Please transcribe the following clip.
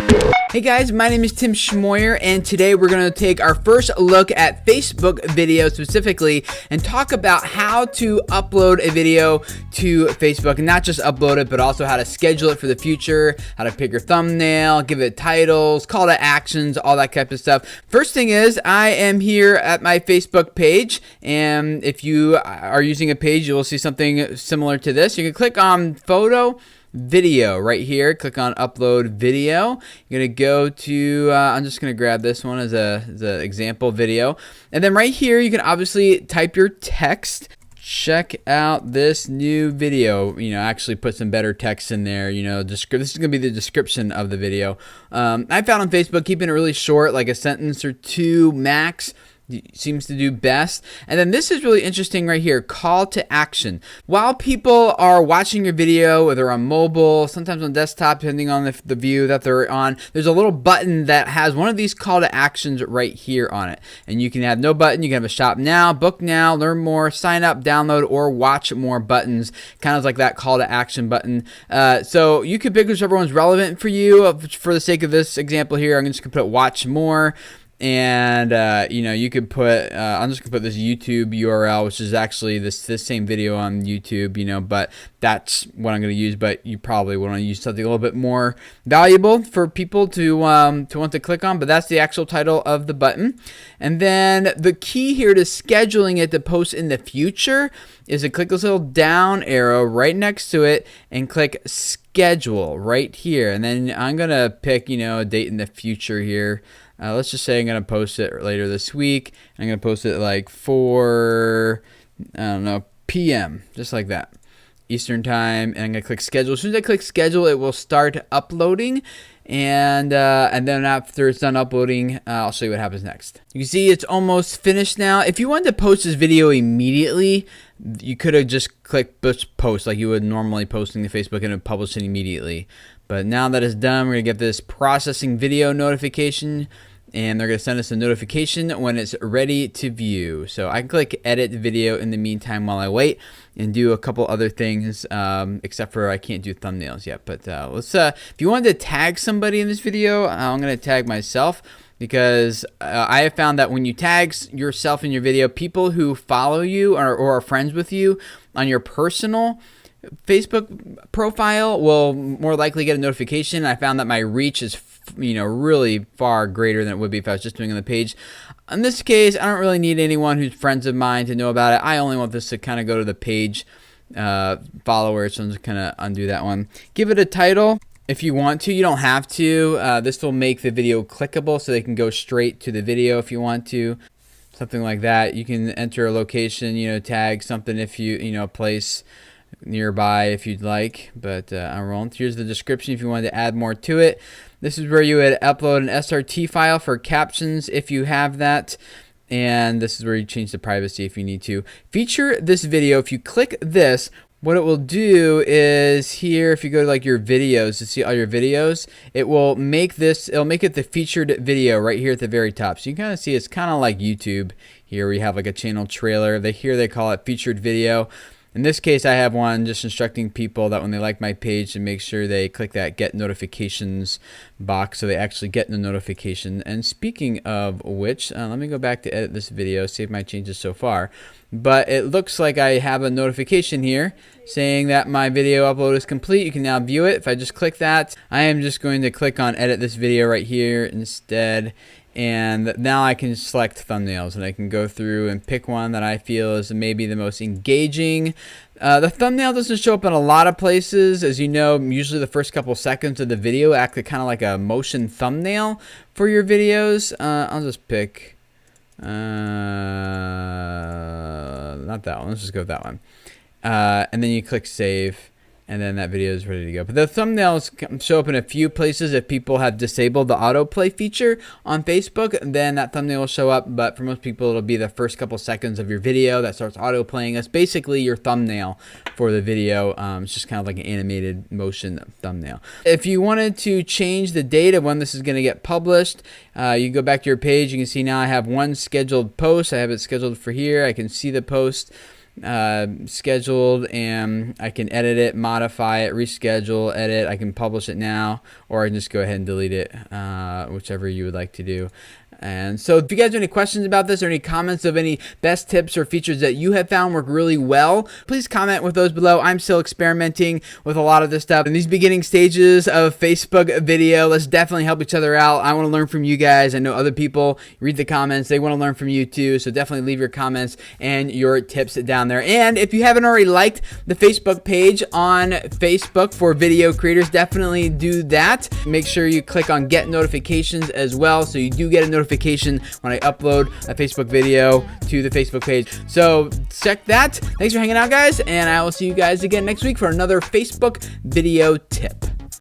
Hey guys, my name is Tim Schmoyer, and today we're going to take our first look at Facebook video specifically and talk about how to upload a video to Facebook, and not just upload it, but also how to schedule it for the future, how to pick your thumbnail, give it titles, call to actions, all that type of stuff. First thing is, I am here at my Facebook page, and if you are using a page, you will see something similar to this. You can click on photo, video right here, click on upload video. You're gonna go to I'm just gonna grab this one as a example video, and then right here you can obviously type your text. Check out this new video. Actually put some better text in there. This is gonna be the description of the video. I found on Facebook keeping it really short, like a sentence or two max, seems to do best. And then this is really interesting right here, call to action. While people are watching your video, whether on mobile, sometimes on desktop, depending on the view that they're on, there's a little button that has one of these call to actions right here on it. And you can have no button, you can have a shop now, book now, learn more, sign up, download, or watch more buttons, kind of like that call to action button. So you can pick whichever one's relevant for you. For the sake of this example here, I'm just gonna put watch more. And you could put I'm just gonna put this YouTube URL, which is actually this same video on YouTube, but that's what I'm gonna use. But you probably want to use something a little bit more valuable for people to want to click on. But that's the actual title of the button. And then the key here to scheduling it to post in the future is to click this little down arrow right next to it and click schedule right here. And then I'm gonna pick a date in the future here. Let's just say I'm going to post it later this week. I'm going to post it like 4 p.m., just like that, Eastern time. And I'm going to click schedule. As soon as I click schedule, it will start uploading. And then after it's done uploading, I'll show you what happens next. You can see it's almost finished now. If you wanted to post this video immediately, you could have just clicked post like you would normally posting to Facebook, and it would publish it immediately. But now that it's done, we're going to get this processing video notification, and they're going to send us a notification when it's ready to view. So I can click edit video in the meantime while I wait and do a couple other things, except for I can't do thumbnails yet. But let's if you wanted to tag somebody in this video, I'm going to tag myself, because I have found that when you tag yourself in your video, people who follow you or are friends with you on your personal Facebook profile will more likely get a notification. I found that my reach is really far greater than it would be if I was just doing it on the page. In this case, I don't really need anyone who's friends of mine to know about it. I only want this to kind of go to the page followers, so I'm just going to undo that one. Give it a title if you want to. You don't have to. This will make the video clickable so they can go straight to the video if you want to. Something like that. You can enter a location, tag something if you, place nearby if you'd like, but I'm rolling. Here's the description if you wanted to add more to it. This is where you would upload an SRT file for captions if you have that, and this is where you change the privacy if you need to. Feature this video. If you click this, what it will do is here, if you go to like your videos to see all your videos, it'll make it the featured video right here at the very top. So you can kind of see it's kind of like YouTube here. We have like a channel trailer. They call it featured video. In this case, I have one just instructing people that when they like my page to make sure they click that get notifications box so they actually get the notification. And speaking of which, let me go back to edit this video, save my changes so far. But it looks like I have a notification here saying that my video upload is complete. You can now view it. If I just click that, I am just going to click on edit this video right here instead. And now I can select thumbnails, and I can go through and pick one that I feel is maybe the most engaging. The thumbnail doesn't show up in a lot of places. As you know, usually the first couple seconds of the video act kind of like a motion thumbnail for your videos. I'll just pick, not that one. Let's just go with that one. And then you click save. And then that video is ready to go. But the thumbnails show up in a few places. If people have disabled the autoplay feature on Facebook, then that thumbnail will show up. But for most people, it'll be the first couple seconds of your video that starts autoplaying. That's basically your thumbnail for the video. It's just kind of like an animated motion thumbnail. If you wanted to change the date of when this is going to get published, you go back to your page. You can see now I have one scheduled post. I have it scheduled for here. I can see the post. scheduled, and I can edit it, modify it, reschedule, edit. I can publish it now, or I can just go ahead and delete it, whichever you would like to do. And so if you guys have any questions about this or any comments of any best tips or features that you have found work really well, please comment with those below. I'm still experimenting with a lot of this stuff in these beginning stages of Facebook video. Let's definitely help each other out. I want to learn from you guys. I know other people read the comments. They want to learn from you too. So definitely leave your comments and your tips down there. And if you haven't already liked the Facebook page on Facebook for video creators, definitely do that. Make sure you click on get notifications as well, so you do get a notification when I upload a Facebook video to the Facebook page. So check that. Thanks for hanging out, guys, and I will see you guys again next week for another Facebook video tip.